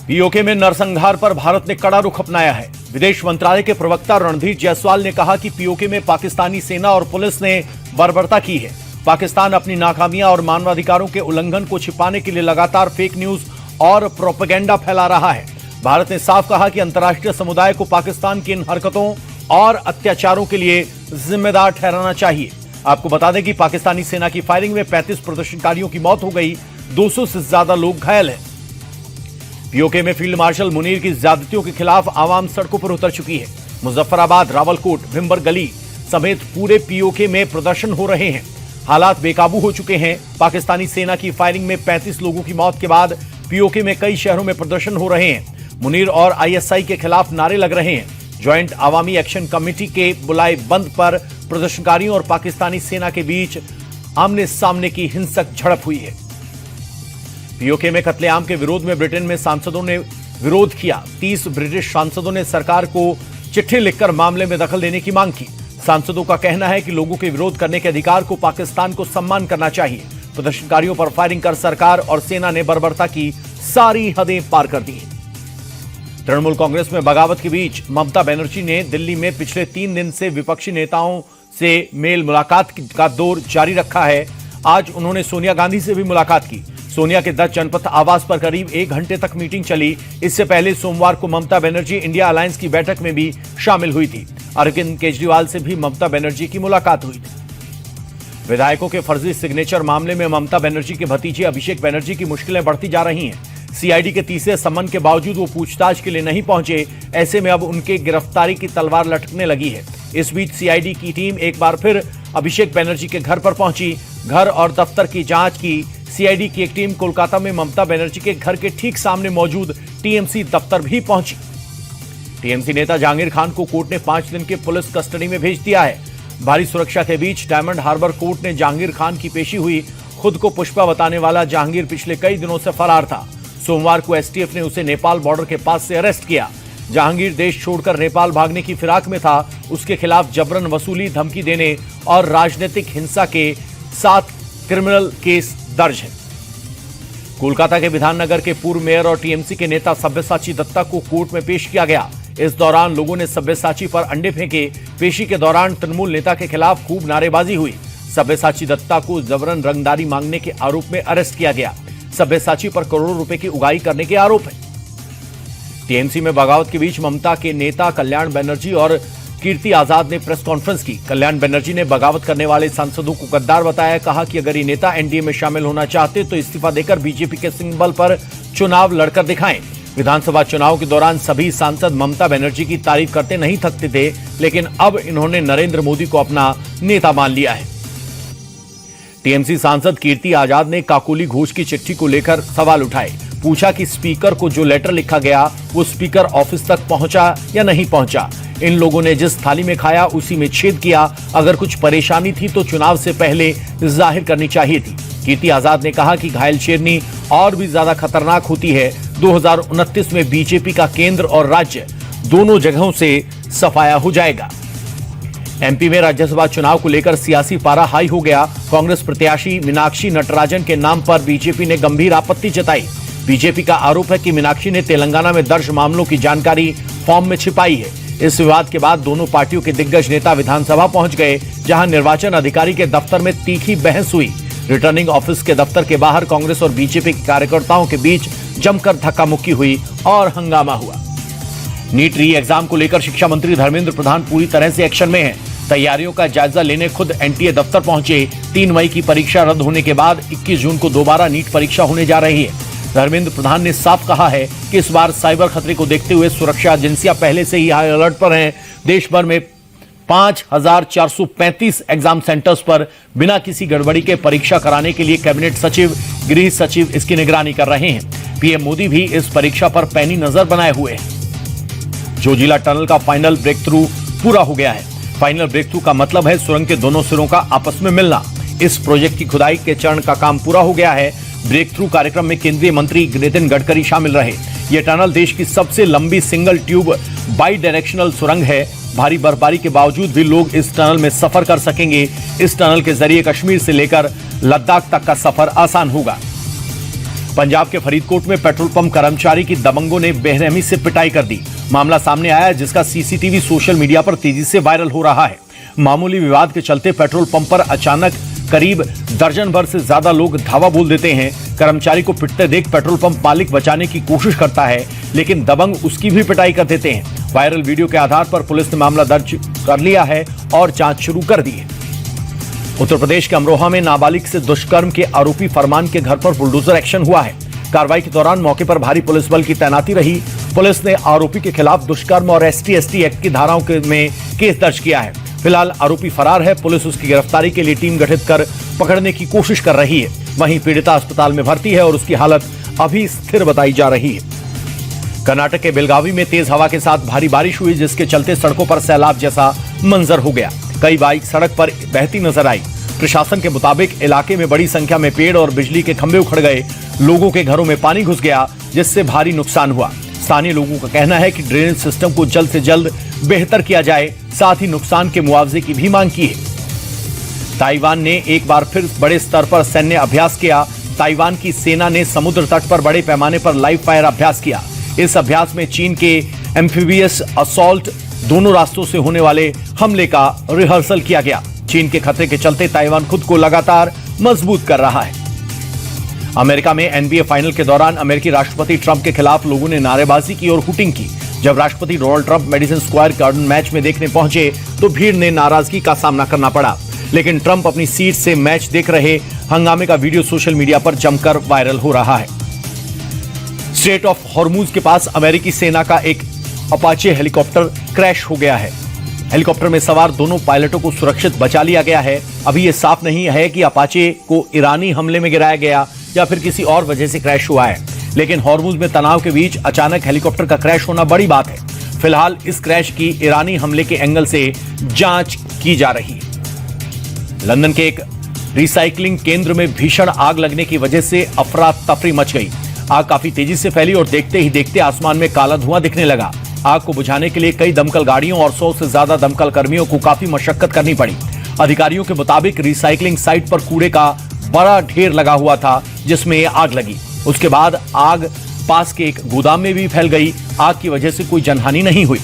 PoK में नरसंहार पर भारत ने कड़ा रुख अपनाया है। विदेश मंत्रालय के प्रवक्ता रणधीर जायसवाल ने कहा कि पीओके में पाकिस्तानी सेना और पुलिस ने बर्बरता की है। पाकिस्तान अपनी नाकामियां और मानवाधिकारों के उल्लंघन को छिपाने के लिए लगातार फेक न्यूज और प्रोपेगेंडा फैला रहा है। भारत ने साफ कहा कि अंतर्राष्ट्रीय समुदाय को पाकिस्तान की इन हरकतों और अत्याचारों के लिए जिम्मेदार ठहराना चाहिए। आपको बता दें कि पाकिस्तानी सेना की फायरिंग में 35 प्रदर्शनकारियों की मौत हो गई, 200 से ज्यादा लोग घायल हैं। पीओके में फील्ड मार्शल मुनीर की ज्यादतियों के खिलाफ आवाम सड़कों पर उतर चुकी है। मुजफ्फराबाद, रावलकोट, भिंबर गली समेत पूरे पीओके में प्रदर्शन हो रहे हैं। हालात बेकाबू हो चुके हैं। पाकिस्तानी सेना की फायरिंग में 35 लोगों की मौत के बाद पीओके में कई शहरों में प्रदर्शन हो रहे हैं। मुनीर और आईएसआई के खिलाफ नारे लग रहे हैं। ज्वाइंट अवामी एक्शन कमेटी के बुलाए बंद पर प्रदर्शनकारियों और पाकिस्तानी सेना के बीच आमने सामने की हिंसक झड़प हुई है। पीओके में कत्लेआम के विरोध में ब्रिटेन में सांसदों ने विरोध किया। 30 ब्रिटिश सांसदों ने सरकार को चिट्ठी लिखकर मामले में दखल देने की मांग की। सांसदों का कहना है कि लोगों के विरोध करने के अधिकार को पाकिस्तान को सम्मान करना चाहिए। प्रदर्शनकारियों पर फायरिंग कर सरकार और सेना ने बर्बरता की सारी हदें पार कर दी। तृणमूल कांग्रेस में बगावत के बीच ममता बनर्जी ने दिल्ली में पिछले 3 दिन से विपक्षी नेताओं से मेल मुलाकात का दौर जारी रखा है। आज उन्होंने सोनिया गांधी से भी मुलाकात की। सोनिया के 10 जनपथ आवास पर करीब 1 घंटे तक मीटिंग चली। इससे पहले सोमवार को ममता बनर्जी इंडिया अलायंस की बैठक में भी शामिल हुई थी। अरविंद केजरीवाल से भी ममता बनर्जी की मुलाकात हुई थी। विधायकों के फर्जी सिग्नेचर मामले में ममता बनर्जी के भतीजे अभिषेक बनर्जी की मुश्किलें बढ़ती जा रही हैं। सीआईडी के तीसरे सम्मन के बावजूद वो पूछताछ के लिए नहीं पहुंचे। ऐसे में अब उनके गिरफ्तारी की तलवार लटकने लगी है। इस बीच सीआईडी की टीम एक बार फिर अभिषेक बनर्जी के घर पर पहुंची। घर और दफ्तर की जांच की। सीआईडी की एक टीम कोलकाता में ममता बनर्जी के घर के ठीक सामने मौजूद टीएमसी दफ्तर भी पहुंची। टीएमसी नेता जहांगीर खान को कोर्ट ने 5 दिन के पुलिस कस्टडी में भेज दिया है। भारी सुरक्षा के बीच डायमंड हार्बर कोर्ट ने जहांगीर खान की पेशी हुई। खुद को पुष्पा बताने वाला जहांगीर पिछले कई दिनों से फरार था। सोमवार को एसटीएफ ने उसे नेपाल बॉर्डर के पास से अरेस्ट किया। जहांगीर देश छोड़कर नेपाल भागने की फिराक में था। उसके खिलाफ जबरन वसूली, धमकी देने और राजनीतिक हिंसा के 7 क्रिमिनल केस दर्ज है। कोलकाता के विधाननगर के पूर्व मेयर और टीएमसी के नेता सब्यसाची दत्ता को कोर्ट में पेश किया गया। इस दौरान लोगों ने सब्यसाची पर अंडे फेंके। पेशी के दौरान तृणमूल नेता के खिलाफ खूब नारेबाजी हुई। सब्यसाची दत्ता को जबरन रंगदारी मांगने के आरोप में अरेस्ट किया गया। सब्यसाची पर करोड़ों रुपए की उगाही करने के आरोप है। टीएमसी में बगावत के बीच ममता के नेता कल्याण बनर्जी और कीर्ति आजाद ने प्रेस कॉन्फ्रेंस की। कल्याण बनर्जी ने बगावत करने वाले सांसदों को गद्दार बताया। कहा कि अगर ये नेता एनडीए में शामिल होना चाहते तो इस्तीफा देकर बीजेपी के सिंबल पर चुनाव लड़कर दिखाएं। विधानसभा चुनाव के दौरान सभी सांसद ममता बनर्जी की तारीफ करते नहीं थकते थे, लेकिन अब इन्होंने नरेंद्र मोदी को अपना नेता मान लिया है। टीएमसी सांसद कीर्ति आजाद ने काकोली घोष की चिट्ठी को लेकर सवाल उठाए। पूछा कि स्पीकर को जो लेटर लिखा गया वो स्पीकर ऑफिस तक पहुंचा या नहीं पहुंचा। इन लोगों ने जिस थाली में खाया उसी में छेद किया। अगर कुछ परेशानी थी तो चुनाव से पहले जाहिर करनी चाहिए थी। कीर्ति आजाद ने कहा कि घायल शेरनी और भी ज्यादा खतरनाक होती है। 2029 में बीजेपी का केंद्र और राज्य दोनों जगहों से सफाया हो जाएगा। एमपी में राज्यसभा चुनाव को लेकर सियासी पारा हाई हो गया। कांग्रेस प्रत्याशी मीनाक्षी नटराजन के नाम पर बीजेपी ने गंभीर आपत्ति जताई। बीजेपी का आरोप है कि मीनाक्षी ने तेलंगाना में दर्ज मामलों की जानकारी फॉर्म में छिपाई है। इस विवाद के बाद दोनों पार्टियों के दिग्गज नेता विधानसभा पहुंच गए, जहां निर्वाचन अधिकारी के दफ्तर में तीखी बहस हुई। रिटर्निंग ऑफिस के दफ्तर के बाहर कांग्रेस और बीजेपी के कार्यकर्ताओं के बीच जमकर धक्का मुक्की हुई और हंगामा हुआ। नीट री एग्जाम को लेकर शिक्षा मंत्री धर्मेंद्र प्रधान पूरी तरह से एक्शन में हैं। तैयारियों का जायजा लेने खुद एनटीए दफ्तर पहुंचे। 3 मई की परीक्षा रद्द होने के बाद 21 जून को दोबारा नीट परीक्षा होने जा रही है। धर्मेंद्र प्रधान ने साफ कहा है कि इस बार साइबर खतरे को देखते हुए सुरक्षा एजेंसियां पहले से ही हाई अलर्ट पर हैं। देश भर में 5435 एग्जाम सेंटर्स पर बिना किसी गड़बड़ी के परीक्षा कराने के लिए कैबिनेट सचिव, गृह सचिव इसकी निगरानी कर रहे हैं। पीएम मोदी भी इस परीक्षा पर पैनी नजर बनाए हुए हैं। जोजिला टनल का फाइनल ब्रेक थ्रू पूरा हो गया है। फाइनल ब्रेक थ्रू का मतलब है सुरंग के दोनों सिरों का आपस में मिलना। इस प्रोजेक्ट की खुदाई के चरण का काम पूरा हो गया है। ब्रेक थ्रू कार्यक्रम में केंद्रीय मंत्री नितिन गडकरी शामिल रहे। यह टनल देश की सबसे लंबी सिंगल ट्यूब बाई डायरेक्शनल सुरंग है। भारी बर्फबारी के बावजूद भी लोग इस टनल में सफर कर सकेंगे। इस टनल के जरिए कश्मीर से लेकर लद्दाख तक का सफर आसान होगा। पंजाब के फरीदकोट में पेट्रोल पंप कर्मचारी की दबंगों ने बेरहमी से पिटाई कर दी। मामला सामने आया है, जिसका सीसीटीवी सोशल मीडिया पर तेजी से वायरल हो रहा है। मामूली विवाद के चलते पेट्रोल पंप पर अचानक करीब दर्जन भर से ज्यादा लोग धावा बोल देते हैं। कर्मचारी को पिटते देख पेट्रोल पंप मालिक बचाने की कोशिश करता है, लेकिन दबंग उसकी भी पिटाई कर देते हैं। वायरल वीडियो के आधार पर पुलिस ने मामला दर्ज कर लिया है और जांच शुरू कर दी है। उत्तर प्रदेश के अमरोहा में नाबालिग से दुष्कर्म के आरोपी फरमान के घर पर बुलडोजर एक्शन हुआ है। कार्रवाई के दौरान मौके पर भारी पुलिस बल की तैनाती रही। पुलिस ने आरोपी के खिलाफ दुष्कर्म और ST/ST एक्ट की धाराओं में केस दर्ज किया है। फिलहाल आरोपी फरार है। पुलिस उसकी गिरफ्तारी के लिए टीम गठित कर पकड़ने की कोशिश कर रही है। वहीं पीड़िता अस्पताल में भर्ती है और उसकी हालत अभी स्थिर बताई जा रही है। कर्नाटक के बेलगावी में तेज हवा के साथ भारी बारिश हुई, जिसके चलते सड़कों पर सैलाब जैसा मंजर हो गया। कई बाइक सड़क पर बहती नजर आई। प्रशासन के मुताबिक इलाके में बड़ी संख्या में पेड़ और बिजली के खंभे उखड़ गए। लोगों के घरों में पानी घुस गया, जिससे भारी नुकसान हुआ। स्थानीय लोगों का कहना है कि ड्रेनेज सिस्टम को जल्द से जल्द बेहतर किया जाए, साथ ही नुकसान के मुआवजे की भी मांग की है। ताइवान ने एक बार फिर बड़े स्तर पर सैन्य अभ्यास किया। ताइवान की सेना ने समुद्र तट पर बड़े पैमाने पर लाइव फायर अभ्यास किया। इस अभ्यास में चीन के एम्फीबियस असॉल्ट दोनों रास्तों से होने वाले हमले का रिहर्सल किया गया। चीन के खतरे के चलते ताइवान खुद को लगातार मजबूत कर रहा है। अमेरिका में NBA फाइनल के दौरान अमेरिकी राष्ट्रपति ट्रंप के खिलाफ लोगों ने नारेबाजी की और हुटिंग की। जब राष्ट्रपति Donald Trump Madison Square garden match में देखने पहुंचे तो भीड़ ने नाराजगी का सामना करना पड़ा, लेकिन ट्रंप अपनी सीट से मैच देख रहे। हंगामे का वीडियो सोशल मीडिया पर जमकर वायरल हो रहा है। स्ट्रेट ऑफ हॉर्मुज के पास अमेरिकी सेना का एक अपाचे हेलीकॉप्टर क्रैश हो गया है। हेलीकॉप्टर में सवार दोनों पायलटों को सुरक्षित बचा लिया गया है। अभी यह साफ नहीं है कि अपाचे को ईरानी हमले में गिराया गया या फिर किसी और वजह से क्रैश हुआ है, लेकिन हॉर्मुज में तनाव के बीच अचानक हेलीकॉप्टर का क्रैश होना बड़ी बात है। फिलहाल इस क्रैश की ईरानी हमले के एंगल से जांच की जा रही है। लंदन के एक रिसाइकलिंग केंद्र में भीषण आग लगने की वजह से अफरा तफरी मच गई। आग काफी तेजी से फैली और देखते ही देखते आसमान में काला धुआं दिखने लगा। आग को बुझाने के लिए कई दमकल गाड़ियों और 100 से ज्यादा दमकल कर्मियों को काफी मशक्कत करनी पड़ी। अधिकारियों के मुताबिक रिसाइकलिंग साइट पर कूड़े का बड़ा ढेर लगा हुआ था, जिसमें ये आग लगी। उसके बाद आग पास के एक गोदाम में भी फैल गई। आग की वजह से कोई जनहानि नहीं हुई।